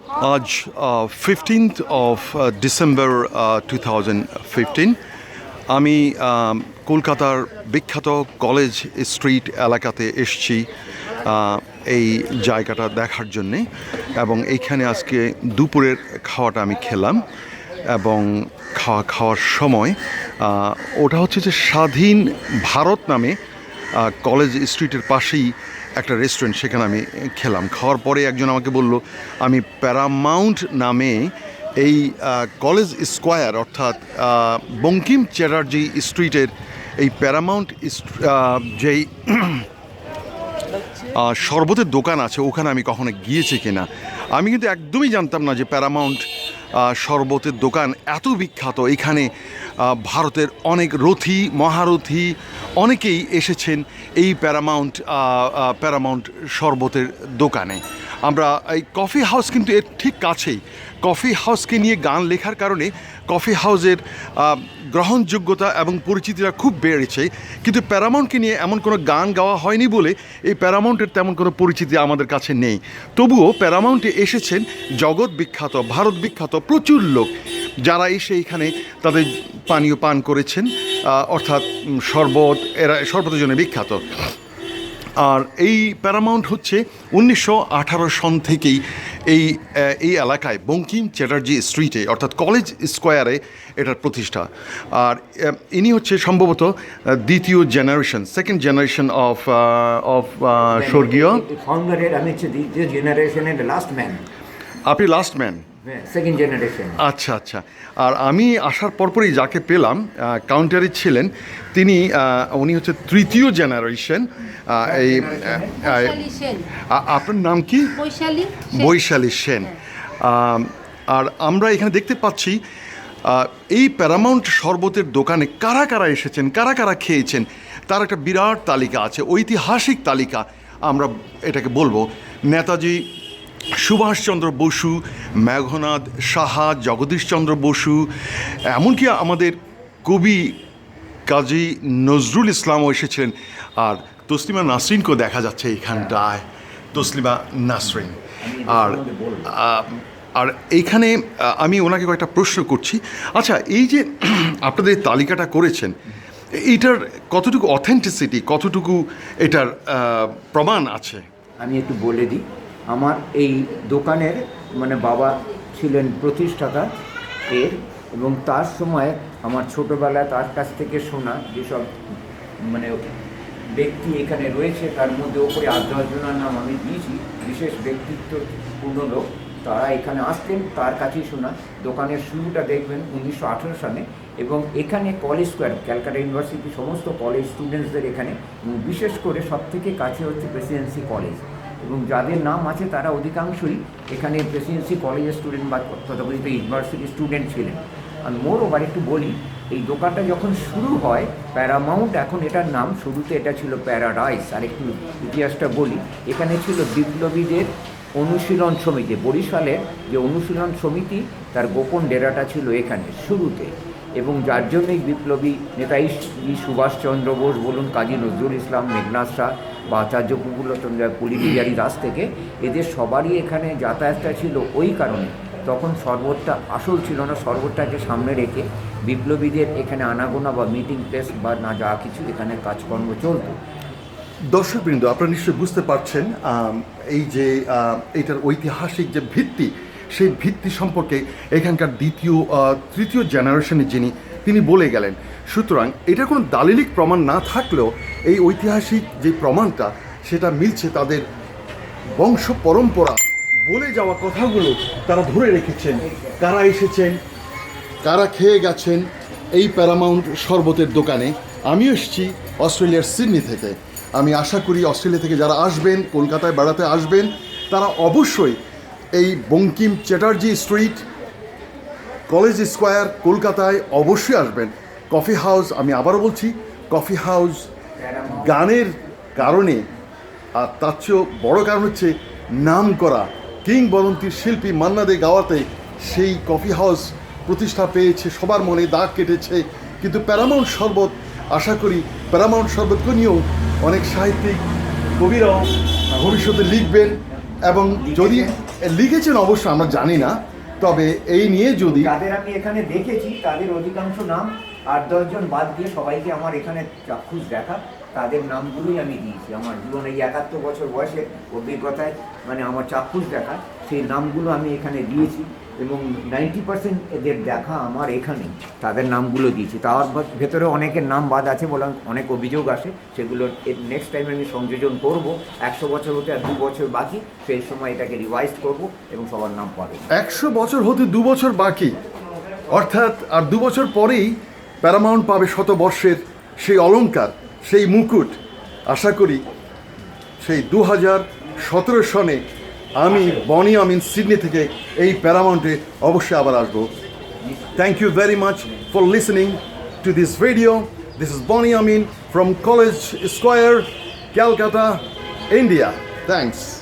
আজ 15th of December 2015 আমি কলকাতার বিখ্যাত কলেজ স্ট্রিট এলাকাতে এসেছি এই জায়গাটা দেখার জন্যে এবং এইখানে আজকে দুপুরের খাওয়াটা আমি খেলাম এবং খাওয়ার সময় ওটা হচ্ছে যে স্বাধীন ভারত নামে কলেজ স্ট্রিটের পাশেই একটা রেস্টুরেন্ট, সেখানে আমি খেলাম। খাওয়ার পরে একজন আমাকে বলল আমি প্যারামাউন্ট নামে এই কলেজ স্কোয়ার অর্থাৎ বঙ্কিম চ্যাটার্জি স্ট্রিটের এই প্যারামাউন্ট যেই শরবতের দোকান আছে ওখানে আমি কখনো গিয়েছি কিনা। আমি কিন্তু একদমই জানতাম না যে প্যারামাউন্ট শরবতের দোকান এত বিখ্যাত। এখানে ভারতের অনেক রথী মহারথী অনেকেই এসেছেন এই প্যারামাউন্ট শরবতের দোকানে। আমরা এই কফি হাউস কিন্তু এর ঠিক কাছেই। কফি হাউসকে নিয়ে গান লেখার কারণে কফি হাউসের গ্রহণযোগ্যতা এবং পরিচিতিটা খুব বেড়েছে, কিন্তু প্যারামাউন্টকে নিয়ে এমন কোনো গান গাওয়া হয়নি বলে এই প্যারামাউন্টের তেমন কোনো পরিচিতি আমাদের কাছে নেই। তবুও প্যারামাউন্টে এসেছেন জগৎ বিখ্যাত ভারত বিখ্যাত প্রচুর লোক, যারা এসে এখানে তাদের পানীয় পান করেছেন, অর্থাৎ এরা শরবতের জন্য বিখ্যাত। আর এই প্যারামাউন্ট হচ্ছে 1918 সন থেকেই এই এলাকায় বঙ্কিম চ্যাটার্জি স্ট্রিটে অর্থাৎ কলেজ স্কোয়ারে এটার প্রতিষ্ঠা। আর ইনি হচ্ছে সম্ভবত দ্বিতীয় জেনারেশন, সেকেন্ড জেনারেশন অফ স্বর্গীয় ফাউন্ডারের। আমি হচ্ছে দ্বিতীয় জেনারেশনের লাস্ট ম্যান। আপনি লাস্ট ম্যান, সেকেন্ড জেনারেশন। আচ্ছা আচ্ছা। আর আমি আসার পরপরই যাকে পেলাম কাউন্টারে ছিলেন উনি হচ্ছে তৃতীয় জেনারেশন। এই আপনার নাম কি? বৈশালী সেন। আর আমরা এখানে দেখতে পাচ্ছি এই প্যারামাউন্ট শরবতের দোকানে কারা কারা এসেছেন, কারা কারা খেয়েছেন তার একটা বিরাট তালিকা আছে, ঐতিহাসিক তালিকা আমরা এটাকে বলবো। নেতাজি সুভাষচন্দ্র বসু, মেঘনাদ সাহা, জগদীশচন্দ্র বসু, এমনকি আমাদের কবি কাজী নজরুল ইসলামও এসেছিলেন। আর তসলিমা নাসরিনকেও দেখা যাচ্ছে এইখানটায়, তসলিমা নাসরিন। আর এইখানে আমি ওনাকে কয়েকটা প্রশ্ন করছি। আচ্ছা, এই যে আপনাদের তালিকাটা করেছেন, এইটার কতটুকু অথেন্টিসিটি, কতটুকু এটার প্রমাণ আছে? আমি একটু বলে দিই। আমার এই দোকানের বাবা ছিলেন প্রতিষ্ঠাতা এর, এবং তার সময় আমার ছোটোবেলায় তার কাছ থেকে শোনা যেসব ব্যক্তি এখানে রয়েছে তার মধ্যে ওপরে 8-10 জনের নাম আমি দিয়েছি। বিশেষ ব্যক্তিত্বপূর্ণ লোক, তারা এখানে আসতেন, তার কাছেই শোনা। দোকানের শুরুটা দেখবেন 1918 সালে, এবং এখানে কলেজ স্কোয়ার, ক্যালকাটা ইউনিভার্সিটি সমস্ত কলেজ স্টুডেন্টসদের এখানে, এবং বিশেষ করে সবথেকে কাছে হচ্ছে প্রেসিডেন্সি কলেজ, এবং যাদের নাম আছে তারা অধিকাংশই এখানে প্রেসিডেন্সি কলেজের স্টুডেন্ট বা তথাকথিত ইউনিভার্সিটির স্টুডেন্ট ছিলেন। আর মোর ওভার একটু বলি, এই দোকানটা যখন শুরু হয় প্যারামাউন্ট, এখন এটার নাম, শুরুতে এটা ছিল প্যারাডাইস। আর একটু ইতিহাসটা বলি, এখানে ছিল বিপ্লবীদের অনুশীলন সমিতি, বরিশালের যে অনুশীলন সমিতি তার গোপন ডেরাটা ছিল এখানে শুরুতে, এবং যার জন্যই বিপ্লবী নেতাজি সুভাষচন্দ্র বোস বলুন, কাজী নজরুল ইসলাম, মেঘনাদ শাহ বা আচার্য প্রফুল্লচন্দ্র পুলিবিহারী দাস থেকে এদের সবারই এখানে যাতায়াতটা ছিল। ওই কারণে তখন শরবতটা আসল ছিল না, শরবতটাকে সামনে রেখে বিপ্লবীদের এখানে আনাগোনা বা মিটিং প্লেস বা না যা কিছু এখানে কাজকর্ম চলত। দর্শকবৃন্দ, আপনারা নিশ্চয়ই বুঝতে পারছেন এই যে এইটার ঐতিহাসিক যে ভিত্তি, সেই ভিত্তি সম্পর্কে এখানকার তৃতীয় জেনারেশনের তিনি বলে গেলেন। সুতরাং এটা কোনো দালিলিক প্রমাণ না থাকলেও এই ঐতিহাসিক যে প্রমাণটা সেটা মিলছে, তাদের বংশ পরম্পরা বলে যাওয়া কথাগুলো তারা ধরে রেখেছেন। কারা এসেছেন, কারা খেয়ে গেছেন এই প্যারামাউন্ট শরবতের দোকানে। আমি এসেছি অস্ট্রেলিয়ার সিডনি থেকে। আমি আশা করি অস্ট্রেলিয়া থেকে যারা আসবেন, কলকাতায় বেড়াতে আসবেন, তারা অবশ্যই এই Bankim Chatterjee street, college square কলকাতায় অবশ্যই আসবেন। কফি হাউস, আমি আবারও বলছি, কফি হাউস গানের কারণে, আর তার চেয়েও বড় কারণ হচ্ছে নাম করা কিংবদন্তির শিল্পী মান্না দে গাওয়াতে সেই কফি হাউস প্রতিষ্ঠা পেয়েছে, সবার মনে দাগ কেটেছে। কিন্তু প্যারামাউন্ট শরবত, আশা করি প্যারামাউন্ট শরবতকে নিয়েও অনেক সাহিত্যিক কবিরাও ভবিষ্যতে লিখবেন, এবং যদি লিখেছেন অবশ্য আমরা জানি না, তবে এই নিয়ে যদি যাদের আমি এখানে দেখেছি তাদের অধিকাংশ নাম 8-10 জন বাদ দিয়ে সবাইকে আমার এখানে চাক্ষুষ দেখা, তাদের নামগুলোই আমি দিয়েছি। আমার জীবনে এই 71 বছর বয়সের অভিজ্ঞতায় মানে আমার চাক্ষুষ দেখা সেই নামগুলো আমি এখানে দিয়েছি এবং 90% এদের দেখা আমার এখানে, তাদের নামগুলো দিয়েছি। তার ভেতরে অনেকের নাম বাদ আছে বলে অনেক অভিযোগ আসে, সেগুলো নেক্সট টাইম আমি সংযোজন করব। 100 বছর হতে আর 2 বছর বাকি, সেই সময় এটাকে রিভাইজ করব এবং সবার নাম পাবে। 100 বছর হতে 2 বছর বাকি, অর্থাৎ আর 2 বছর পরেই প্যারামাউন্ট পাবে 100 বর্ষের সেই অলংকার, সেই মুকুট। আশা করি সেই 2017 সনে আমি বনি আমিন সিডনি থেকে এই প্যারামাউন্টে অবশ্যই আবার আসবো। Thank you very much for listening to this video. This is Bonnie Amin from College Square, Calcutta, India. Thanks.